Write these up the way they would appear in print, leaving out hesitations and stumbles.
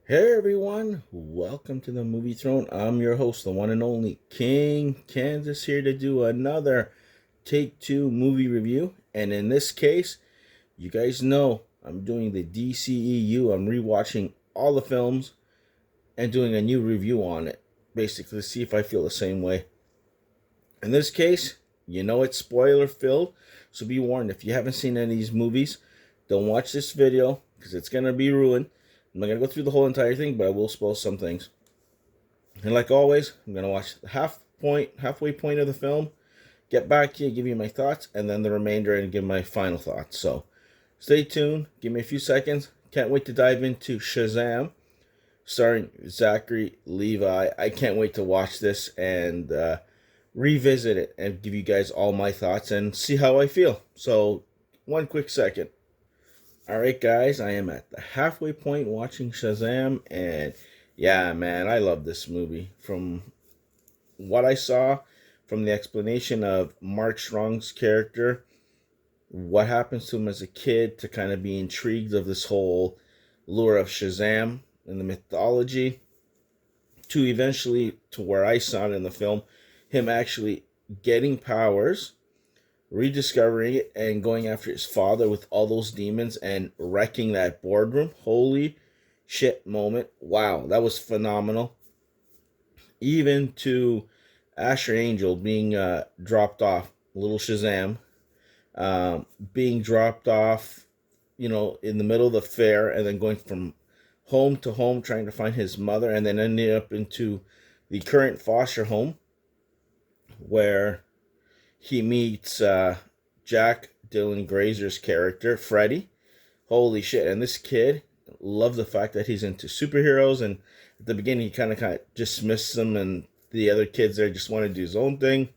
Hey everyone, welcome to the Movie Throne. I'm your host, the one and only King Kansas, here to do another Take Two movie review. And in this case, you guys know I'm doing the DCEU. I'm rewatching all the films and doing a new review on it, basically to see if I feel the same way. In this case, you know it's spoiler filled, so be warned if you haven't seen any of these movies, don't watch this video because it's gonna be ruined. I'm not gonna go through the whole entire thing, but I will spoil some things. And like always, I'm gonna watch the halfway point of the film, get back here, give you my thoughts, and then the remainder and give my final thoughts. So stay tuned, give me a few seconds. Can't wait to dive into Shazam, starring Zachary, Levi. I can't wait to watch this and revisit it and give you guys all my thoughts and see how I feel. So, one quick second. All right, guys, I am at the halfway point watching Shazam, and yeah, man, I love this movie. From what I saw, from the explanation of Mark Strong's character, what happens to him as a kid, to kind of be intrigued of this whole lure of Shazam and the mythology, to eventually to where I saw it in the film, him actually getting powers, rediscovering it, and going after his father with all those demons and wrecking that boardroom. Holy shit moment. Wow, that was phenomenal. Even to Asher Angel being dropped off, little Shazam, being dropped off, in the middle of the fair, and then going from home to home trying to find his mother, and then ending up into the current foster home where he meets Jack Dylan Grazer's character, Freddy. Holy shit. And this kid loves the fact that he's into superheroes. And at the beginning, he kind of dismissed them, and the other kids there just wanted to do his own thing.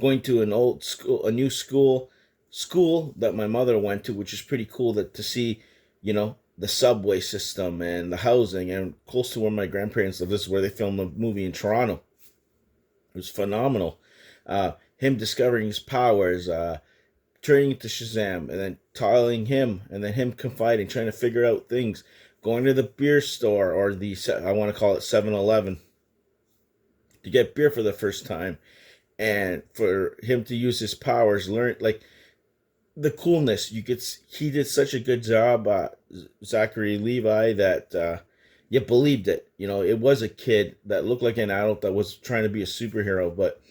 Going to an old school, a new school that my mother went to, which is pretty cool to see, the subway system and the housing, and close to where my grandparents live. This is where they filmed the movie in Toronto. It was phenomenal. Him discovering his powers, turning into Shazam, and then telling him, and then him confiding, trying to figure out things, going to the beer store, or I want to call it 7-Eleven, to get beer for the first time, and for him to use his powers, learn, like, the coolness. He did such a good job, Zachary Levi, that you believed it. It was a kid that looked like an adult that was trying to be a superhero, but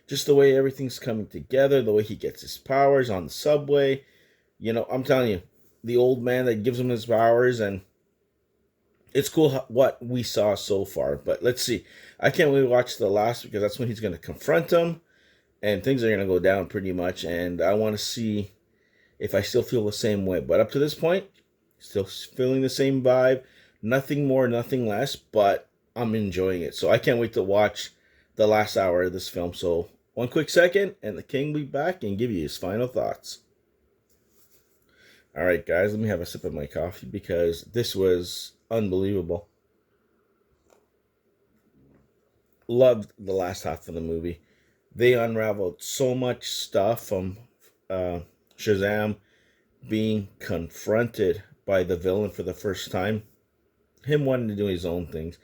just the way everything's coming together, the way he gets his powers on the subway, I'm telling you, the old man that gives him his powers, and it's cool what we saw so far. But let's see. I can't wait to watch the last, because that's when he's going to confront him, and things are going to go down pretty much, and I want to see if I still feel the same way. But up to this point, still feeling the same vibe. Nothing more, nothing less, but I'm enjoying it. So I can't wait to watch the last hour of this film. So one quick second, and the king will be back and give you his final thoughts. All right, guys, let me have a sip of my coffee, because this was unbelievable. Loved the last half of the movie. They unraveled so much stuff from Shazam being confronted by the villain for the first time. Him wanting to do his own things,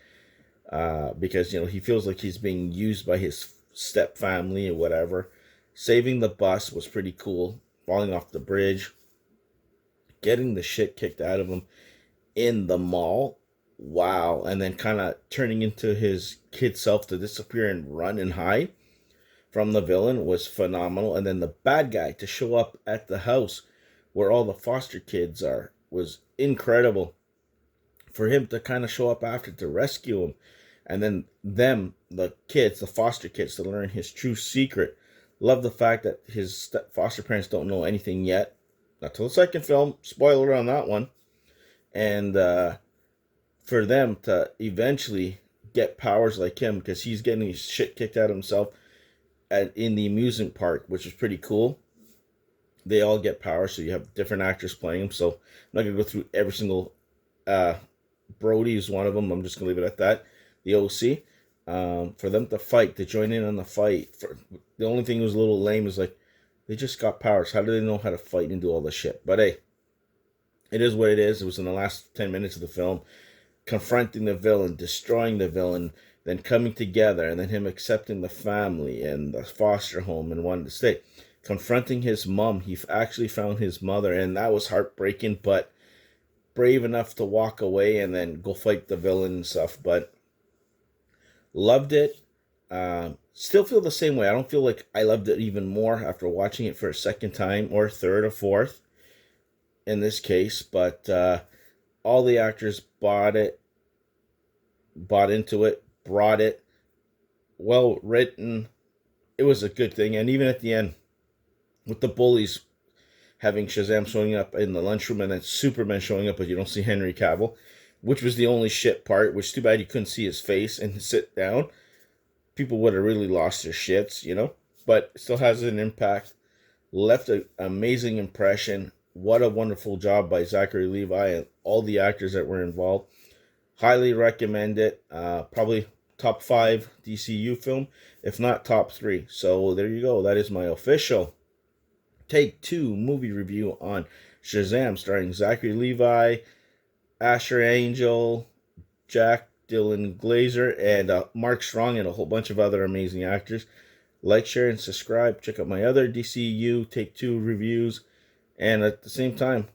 because he feels like he's being used by his step family or whatever. Saving the bus was pretty cool. Falling off the bridge, getting the shit kicked out of him in the mall. Wow. And then kind of turning into his kid self to disappear and run and hide from the villain was phenomenal. And then the bad guy to show up at the house where all the foster kids are was incredible. For him to kind of show up after to rescue him, and then the kids, the foster kids, to learn his true secret. Love the fact that his foster parents don't know anything yet. Not till the second film. Spoiler on that one. And for them to eventually get powers like him, because he's getting his shit kicked out of himself in the amusement park, which is pretty cool. They all get powers, so you have different actors playing them. So I'm not going to go through every single... Brody is one of them. I'm just going to leave it at that. The OC. For them to fight, to join in on the fight. The only thing that was a little lame is, like, they just got powers. How do they know how to fight and do all this shit? But hey, it is what it is. It was in the last 10 minutes of the film. confronting the villain, destroying the villain, then coming together, and then him accepting the family and the foster home and wanting to stay. Confronting his mom, he actually found his mother, and that was heartbreaking, but brave enough to walk away and then go fight the villain and stuff. But loved it. Still feel the same way. I don't feel like I loved it even more after watching it for a second time, or third or fourth in this case. But all the actors bought into it, brought it, well written. It was a good thing. And even at the end, with the bullies having Shazam showing up in the lunchroom and then Superman showing up, but you don't see Henry Cavill, which was the only shit part, which too bad you couldn't see his face and sit down. People would have really lost their shits, you know? But it still has an impact. Left an amazing impression. What a wonderful job by Zachary, Levi, and all the actors that were involved. Highly recommend it. Probably top 5 DCEU film, if not top 3. So there you go. That is my official Take 2 movie review on Shazam, starring Zachary Levi, Asher Angel, Jack Dylan Grazer, and Mark Strong, and a whole bunch of other amazing actors. Like, share, and subscribe. Check out my other DCEU Take 2 reviews. And at the same time,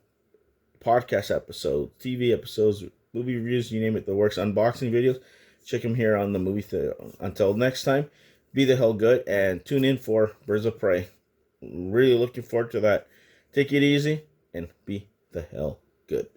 podcast episodes, TV episodes, movie reviews, you name it, the works, unboxing videos. Check them here on the movie theater. Until next time, be the hell good and tune in for Birds of Prey. Really looking forward to that. Take it easy and be the hell good.